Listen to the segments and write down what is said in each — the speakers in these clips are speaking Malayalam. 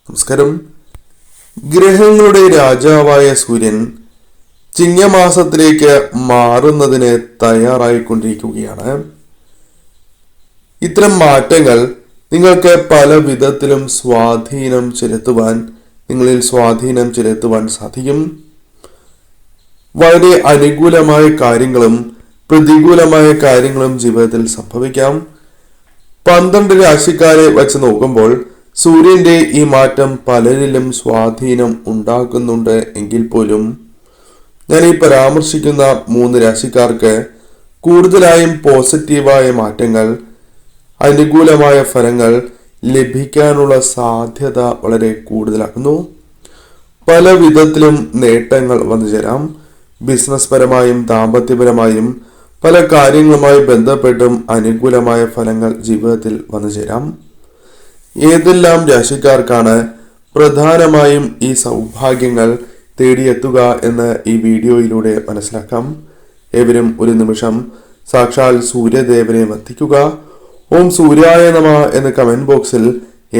നമസ്കാരം. ഗ്രഹങ്ങളുടെ രാജാവായ സൂര്യൻ ചിങ്ങമാസത്തിലേക്ക് മാറുന്നതിന് തയ്യാറായിക്കൊണ്ടിരിക്കുകയാണ്. ഇത്തരം മാറ്റങ്ങൾ നിങ്ങൾക്ക് പല വിധത്തിലും നിങ്ങളിൽ സ്വാധീനം ചെലുത്തുവാൻ സാധിക്കും. വളരെ അനുകൂലമായ കാര്യങ്ങളും പ്രതികൂലമായ കാര്യങ്ങളും ജീവിതത്തിൽ സംഭവിക്കാം. 12 രാശിക്കാരെ വച്ച് നോക്കുമ്പോൾ സൂര്യന്റെ ഈ മാറ്റം പലരിലും സ്വാധീനം ഉണ്ടാക്കുന്നുണ്ട് എങ്കിൽ പോലും ഞാൻ ഈ പരാമർശിക്കുന്ന 3 രാശിക്കാർക്ക് കൂടുതലായും പോസിറ്റീവായ മാറ്റങ്ങൾ, അനുകൂലമായ ഫലങ്ങൾ ലഭിക്കാനുള്ള സാധ്യത വളരെ കൂടുതലാകുന്നു. പല വിധത്തിലും നേട്ടങ്ങൾ വന്നു ചേരാം. ബിസിനസ് പരമായും ദാമ്പത്യപരമായും പല കാര്യങ്ങളുമായി ബന്ധപ്പെട്ടും അനുകൂലമായ ഫലങ്ങൾ ജീവിതത്തിൽ വന്നു ചേരാം. ഏതെല്ലാം രാശിക്കാർക്കാണ് പ്രധാനമായും ഈ സൗഭാഗ്യങ്ങൾ തേടിയെത്തുക എന്ന് ഈ വീഡിയോയിലൂടെ മനസ്സിലാക്കാം. ഏവരും ഒരു നിമിഷം സാക്ഷാൽ സൂര്യദേവനെ വന്ദിക്കുക. ഓം സൂര്യായ നമഃ എന്ന് കമന്റ് ബോക്സിൽ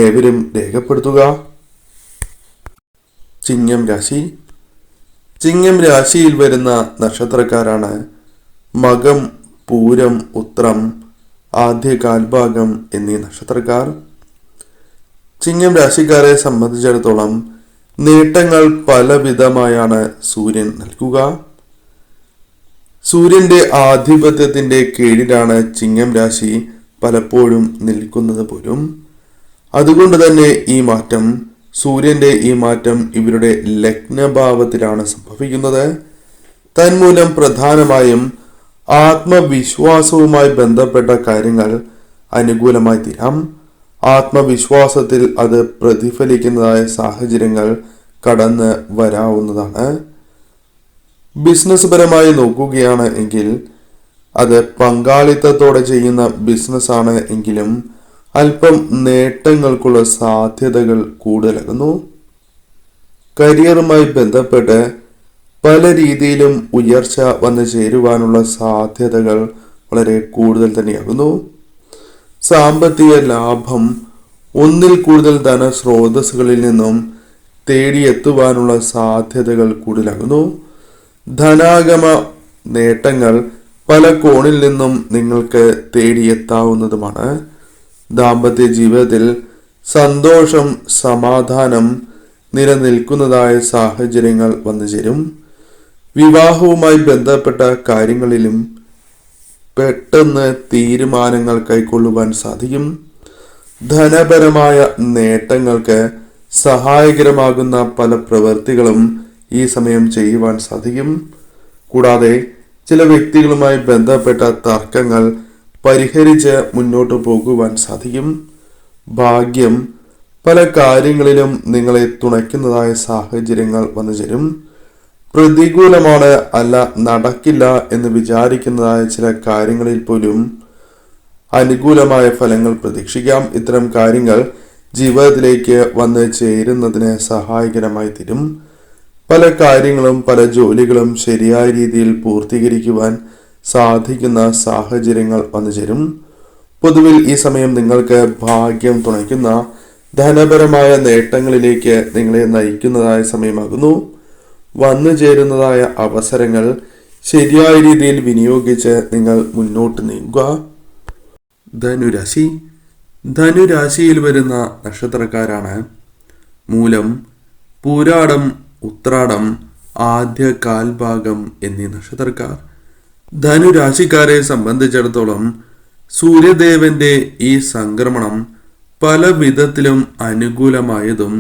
ഏവരും രേഖപ്പെടുത്തുക. ചിങ്ങം രാശി. ചിങ്ങം രാശിയിൽ വരുന്ന നക്ഷത്രക്കാരാണ് മകം, പൂരം, ഉത്രം, ആദ്യ കാൽഭാഗം എന്നീ നക്ഷത്രക്കാർ. ചിങ്ങം രാശിക്കാരെ സംബന്ധിച്ചിടത്തോളം നേട്ടങ്ങൾ പലവിധമായാണ് സൂര്യൻ നൽകുക. സൂര്യന്റെ ആധിപത്യത്തിന്റെ കീഴിലാണ് ചിങ്ങം രാശി പലപ്പോഴും നിൽക്കുന്നത് പോലും. അതുകൊണ്ട് തന്നെ സൂര്യന്റെ ഈ മാറ്റം ഇവരുടെ ലഗ്നഭാവത്തിലാണ് സംഭവിക്കുന്നത്. തന്മൂലം പ്രധാനമായും ആത്മവിശ്വാസവുമായി ബന്ധപ്പെട്ട കാര്യങ്ങൾ അനുകൂലമായി തീരാം. ആത്മവിശ്വാസത്തിൽ അത് പ്രതിഫലിക്കുന്നതായ സാഹചര്യങ്ങൾ കടന്ന് വരാവുന്നതാണ്. ബിസിനസ് പരമായി നോക്കുകയാണ് എങ്കിൽ അത് പങ്കാളിത്തത്തോടെ ചെയ്യുന്ന ബിസിനസ് ആണ് എങ്കിലും അല്പം നേട്ടങ്ങൾക്കുള്ള സാധ്യതകൾ കൂടുതലാകുന്നു. കരിയറുമായി ബന്ധപ്പെട്ട് പല രീതിയിലും ഉയർച്ച വന്നു ചേരുവാനുള്ള സാധ്യതകൾ വളരെ കൂടുതൽ തന്നെയാകുന്നു. സാമ്പത്തിക ലാഭം, ഒന്നിൽ കൂടുതൽ ധനസ്രോതസ്സുകളിൽ നിന്നും തേടിയെത്തുവാനുള്ള സാധ്യതകൾ കൂടുതലാകുന്നു. ധനാഗമ നേട്ടങ്ങൾ പല കോണിൽ നിന്നും നിങ്ങൾക്ക് തേടിയെത്താവുന്നതുമാണ്. ദാമ്പത്യ ജീവിതത്തിൽ സന്തോഷം, സമാധാനം നിലനിൽക്കുന്നതായ സാഹചര്യങ്ങൾ വന്നു ചേരും. വിവാഹവുമായി ബന്ധപ്പെട്ട കാര്യങ്ങളിലും പെട്ടെന്ന് തീരുമാനങ്ങൾ കൈക്കൊള്ളുവാൻ സാധിക്കും. ധനപരമായ നേട്ടങ്ങൾക്ക് സഹായകരമാകുന്ന പല പ്രവൃത്തികളും ഈ സമയം ചെയ്യുവാൻ സാധിക്കും. കൂടാതെ ചില വ്യക്തികളുമായി ബന്ധപ്പെട്ട തർക്കങ്ങൾ പരിഹരിച്ച് മുന്നോട്ട് പോകുവാൻ സാധിക്കും. ഭാഗ്യം പല കാര്യങ്ങളിലും നിങ്ങളെ തുണയ്ക്കുന്നതായ സാഹചര്യങ്ങൾ വന്നു ചേരും. പ്രതികൂലമാണ്, അല്ല നടക്കില്ല എന്ന് വിചാരിക്കുന്നതായ ചില കാര്യങ്ങളിൽ പോലും അനുകൂലമായ ഫലങ്ങൾ പ്രതീക്ഷിക്കാം. ഇത്തരം കാര്യങ്ങൾ ജീവിതത്തിലേക്ക് വന്ന് ചേരുന്നതിന് സഹായകരമായി തീരും. പല കാര്യങ്ങളും, പല ജോലികളും ശരിയായ രീതിയിൽ പൂർത്തീകരിക്കുവാൻ സാധിക്കുന്ന സാഹചര്യങ്ങൾ വന്നു ചേരും. പൊതുവിൽ ഈ സമയം നിങ്ങൾക്ക് ഭാഗ്യം തുണയ്ക്കുന്ന ധനപരമായ നേട്ടങ്ങളിലേക്ക് നിങ്ങളെ നയിക്കുന്നതായ സമയമാകുന്നു. വന്നു ചേരുന്നതായ അവസരങ്ങൾ ശരിയായ രീതിയിൽ വിനിയോഗിച്ച് നിങ്ങൾ മുന്നോട്ട് നീങ്ങുക. ധനുരാശി. ധനുരാശിയിൽ വരുന്ന നക്ഷത്രക്കാരാണ് മൂലം, പൂരാടം, ഉത്രാടം, ആദ്യ കാൽഭാഗം എന്നീ നക്ഷത്രക്കാർ. ധനുരാശിക്കാരെ സംബന്ധിച്ചിടത്തോളം സൂര്യദേവന്റെ ഈ സംക്രമണം പല വിധത്തിലും അനുകൂലമായതും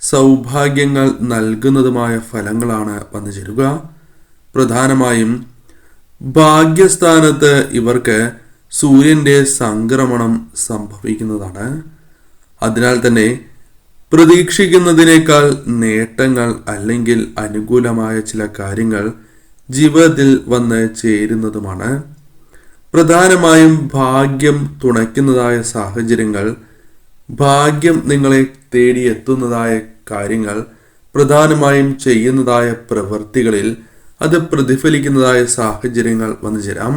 സൗഭാഗ്യങ്ങൾ നൽകുന്നതുമായ ഫലങ്ങളാണ് വന്നു ചേരുക. പ്രധാനമായും ഭാഗ്യസ്ഥാനത്ത് ഇവർക്ക് സൂര്യന്റെ സംക്രമണം സംഭവിക്കുന്നതാണ്. അതിനാൽ തന്നെ പ്രതീക്ഷിക്കുന്നതിനേക്കാൾ നേട്ടങ്ങൾ അല്ലെങ്കിൽ അനുകൂലമായ ചില കാര്യങ്ങൾ ജീവിതത്തിൽ വന്ന് ചേരുന്നതുമാണ്. പ്രധാനമായും ഭാഗ്യം തുണയ്ക്കുന്നതായ സാഹചര്യങ്ങൾ, ഭാഗ്യം നിങ്ങളെ തേടിയെത്തുന്നതായ കാര്യങ്ങൾ, പ്രധാനമായും ചെയ്യുന്നതായ പ്രവൃത്തികളിൽ അത് പ്രതിഫലിക്കുന്നതായ സാഹചര്യങ്ങൾ വന്നു ചേരാം.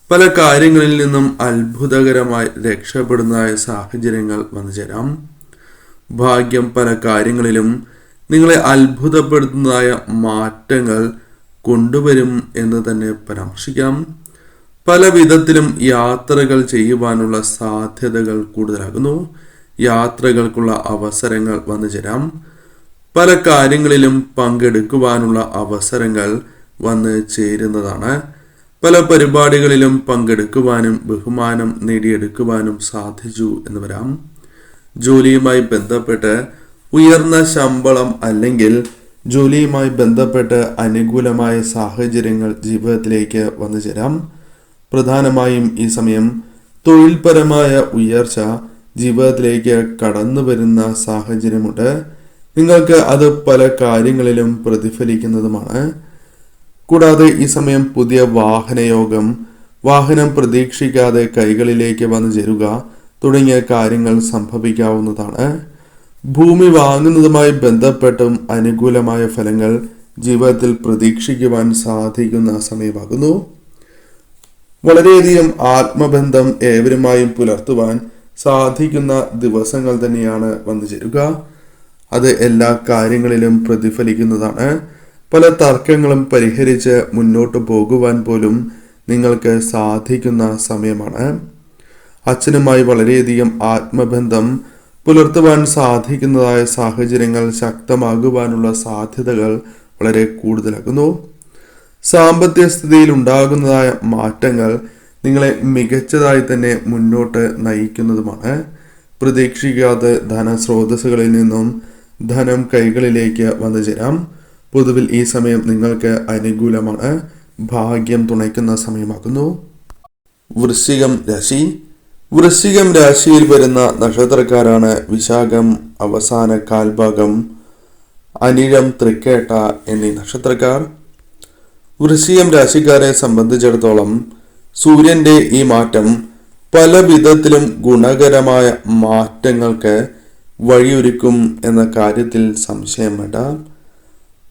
പല കാര്യങ്ങളിൽ നിന്നും അത്ഭുതകരമായി രക്ഷപ്പെടുന്നതായ സാഹചര്യങ്ങൾ വന്നു ചേരാം. ഭാഗ്യം പല കാര്യങ്ങളിലും നിങ്ങളെ അത്ഭുതപ്പെടുത്തുന്നതായ മാറ്റങ്ങൾ കൊണ്ടുവരും എന്ന് തന്നെ പരാമർശിക്കാം. പല വിധത്തിലും യാത്രകൾ ചെയ്യുവാനുള്ള സാധ്യതകൾ കൂടുതലാകുന്നു. യാത്രകൾക്കുള്ള അവസരങ്ങൾ വന്നു ചേരാം. പല കാര്യങ്ങളിലും പങ്കെടുക്കുവാനുള്ള അവസരങ്ങൾ വന്ന് ചേരുന്നതാണ്. പല പരിപാടികളിലും പങ്കെടുക്കുവാനും ബഹുമാനം നേടിയെടുക്കുവാനും സാധിച്ചു എന്ന് വരാം. ജോലിയുമായി ബന്ധപ്പെട്ട് ഉയർന്ന ശമ്പളം അല്ലെങ്കിൽ ജോലിയുമായി ബന്ധപ്പെട്ട് അനുകൂലമായ സാഹചര്യങ്ങൾ ജീവിതത്തിലേക്ക് വന്നു ചേരാം. പ്രധാനമായും ഈ സമയം തൊഴിൽപരമായ ഉയർച്ച ജീവിതത്തിലേക്ക് കടന്നു വരുന്ന സാഹചര്യമുണ്ട്. നിങ്ങൾക്ക് അത് പല കാര്യങ്ങളിലും പ്രതിഫലിക്കുന്നതുമാണ്. കൂടാതെ ഈ സമയം പുതിയ വാഹനയോഗം, വാഹനം പ്രതീക്ഷിക്കാതെ കൈകളിലേക്ക് വന്നു ചേരുക തുടങ്ങിയ കാര്യങ്ങൾ സംഭവിക്കാവുന്നതാണ്. ഭൂമി വാങ്ങുന്നതുമായി ബന്ധപ്പെട്ടും അനുകൂലമായ ഫലങ്ങൾ ജീവിതത്തിൽ പ്രതീക്ഷിക്കുവാൻ സാധിക്കുന്ന സമയമാകുന്നു. വളരെയധികം ആത്മബന്ധം ഏവരുമായും പുലർത്തുവാൻ സാധിക്കുന്ന ദിവസങ്ങൾ തന്നെയാണ് വന്നു ചേരുക. അത് എല്ലാ കാര്യങ്ങളിലും പ്രതിഫലിക്കുന്നതാണ്. പല തർക്കങ്ങളും പരിഹരിച്ച് മുന്നോട്ട് പോകുവാൻ പോലും നിങ്ങൾക്ക് സാധിക്കുന്ന സമയമാണ്. അച്ഛനുമായി വളരെയധികം ആത്മബന്ധം പുലർത്തുവാൻ സാധിക്കുന്നതായ സാഹചര്യങ്ങൾ ശക്തമാകുവാനുള്ള സാധ്യതകൾ വളരെ കൂടുതലാകുന്നു. സാമ്പത്തിക സ്ഥിതിയിൽ ഉണ്ടാകുന്നതായ മാറ്റങ്ങൾ നിങ്ങളെ മികച്ചതായി തന്നെ മുന്നോട്ട് നയിക്കുന്നതുമാണ്. പ്രതീക്ഷിക്കാതെ ധനസ്രോതസ്സുകളിൽ നിന്നും ധനം കൈകളിലേക്ക് വന്നു ചേരാം. പൊതുവിൽ ഈ സമയം നിങ്ങൾക്ക് അനുകൂലമാണ്. ഭാഗ്യം തുണയ്ക്കുന്ന സമയമാകുന്നു. വൃശ്ചികം രാശി. വൃശ്ചികം രാശിയിൽ വരുന്ന നക്ഷത്രക്കാരാണ് വിശാഖം അവസാന കാൽഭാഗം, അനിഴം, തൃക്കേട്ട എന്നീ നക്ഷത്രക്കാർ. വൃശ്ചികം രാശിക്കാരെ സംബന്ധിച്ചിടത്തോളം സൂര്യന്റെ ഈ മാറ്റം പല വിധത്തിലും ഗുണകരമായ മാറ്റങ്ങൾക്ക് വഴിയൊരുക്കും എന്ന കാര്യത്തിൽ സംശയം വേണ്ട.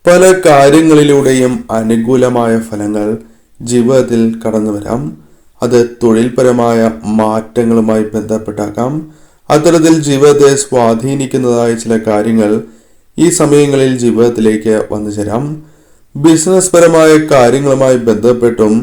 പല കാര്യങ്ങളിലൂടെയും അനുകൂലമായ ഫലങ്ങൾ ജീവിതത്തിൽ കടന്നു വരാം. അത് തൊഴിൽപരമായ മാറ്റങ്ങളുമായി ബന്ധപ്പെട്ടാകാം. അത്തരത്തിൽ ജീവിതത്തെ സ്വാധീനിക്കുന്നതായ ചില കാര്യങ്ങൾ ഈ സമയങ്ങളിൽ ജീവിതത്തിലേക്ക് വന്നു ചേരാം. ബിസിനസ് പരമായ കാര്യങ്ങളുമായി ബന്ധപ്പെട്ടും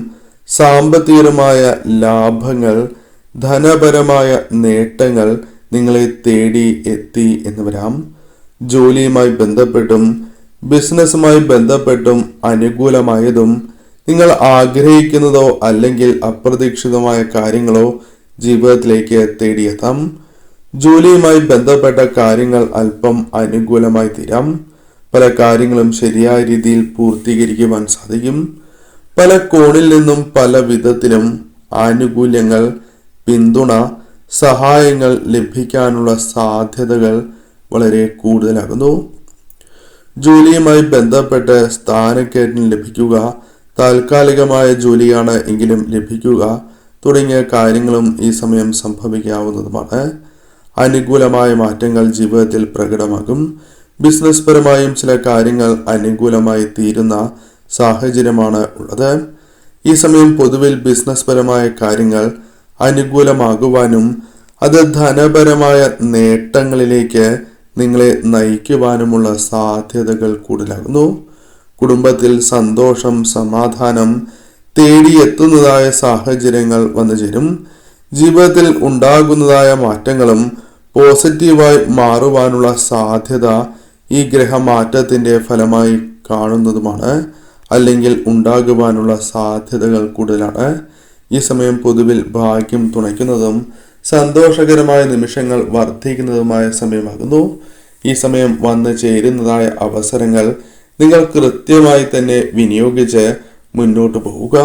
സാമ്പത്തികമായ ലാഭങ്ങൾ, ധനപരമായ നേട്ടങ്ങൾ നിങ്ങളെ തേടി എത്തി എന്ന് വരാം. ജോലിയുമായി ബന്ധപ്പെട്ടും ബിസിനസ്സുമായി ബന്ധപ്പെട്ടും അനുകൂലമായതും നിങ്ങൾ ആഗ്രഹിക്കുന്നതോ അല്ലെങ്കിൽ അപ്രതീക്ഷിതമായ കാര്യങ്ങളോ ജീവിതത്തിലേക്ക് തേടിയെത്താം. ജോലിയുമായി ബന്ധപ്പെട്ട കാര്യങ്ങൾ അല്പം അനുകൂലമായി തീരാം. പല കാര്യങ്ങളും ശരിയായ രീതിയിൽ പൂർത്തീകരിക്കുവാൻ സാധിക്കും. പല കോണിൽ നിന്നും പല വിധത്തിലും ആനുകൂല്യങ്ങൾ, പിന്തുണ, സഹായങ്ങൾ ലഭിക്കാനുള്ള സാധ്യതകൾ വളരെ കൂടുതലാകുന്നു. ജോലിയുമായി ബന്ധപ്പെട്ട് സ്ഥാനക്കയറ്റം ലഭിക്കുക, താൽക്കാലികമായ ജോലിയാണ് എങ്കിലും ലഭിക്കുക തുടങ്ങിയ കാര്യങ്ങളും ഈ സമയം സംഭവിക്കാവുന്നതുമാണ്. അനുകൂലമായ മാറ്റങ്ങൾ ജീവിതത്തിൽ പ്രകടമാകും. ബിസിനസ് പരമായും ചില കാര്യങ്ങൾ അനുകൂലമായി തീരുന്ന സാഹചര്യമാണ് ഉള്ളത്. ഈ സമയം പൊതുവിൽ ബിസിനസ് പരമായ കാര്യങ്ങൾ അനുകൂലമാകുവാനും അത് ധനപരമായ നേട്ടങ്ങളിലേക്ക് നിങ്ങളെ നയിക്കുവാനുമുള്ള സാധ്യതകൾ കൂടുതലാകുന്നു. കുടുംബത്തിൽ സന്തോഷം, സമാധാനം തേടിയെത്തുന്നതായ സാഹചര്യങ്ങൾ വന്നു ചേരും. ജീവിതത്തിൽ ഉണ്ടാകുന്നതായ മാറ്റങ്ങളും പോസിറ്റീവായി മാറുവാനുള്ള സാധ്യത ഈ ഗ്രഹമാറ്റത്തിന്റെ ഫലമായി കാണുന്നതുമാണ്, അല്ലെങ്കിൽ ഉണ്ടാകുവാനുള്ള സാധ്യതകൾ കൂടുതലാണ്. ഈ സമയം പൊതുവിൽ ഭാഗ്യം തുണയ്ക്കുന്നതും സന്തോഷകരമായ നിമിഷങ്ങൾ വർദ്ധിക്കുന്നതുമായ സമയമാകുന്നു. ഈ സമയം വന്നു ചേരുന്നതായ അവസരങ്ങൾ നിങ്ങൾ കൃത്യമായി തന്നെ വിനിയോഗിച്ച് മുന്നോട്ട് പോവുക.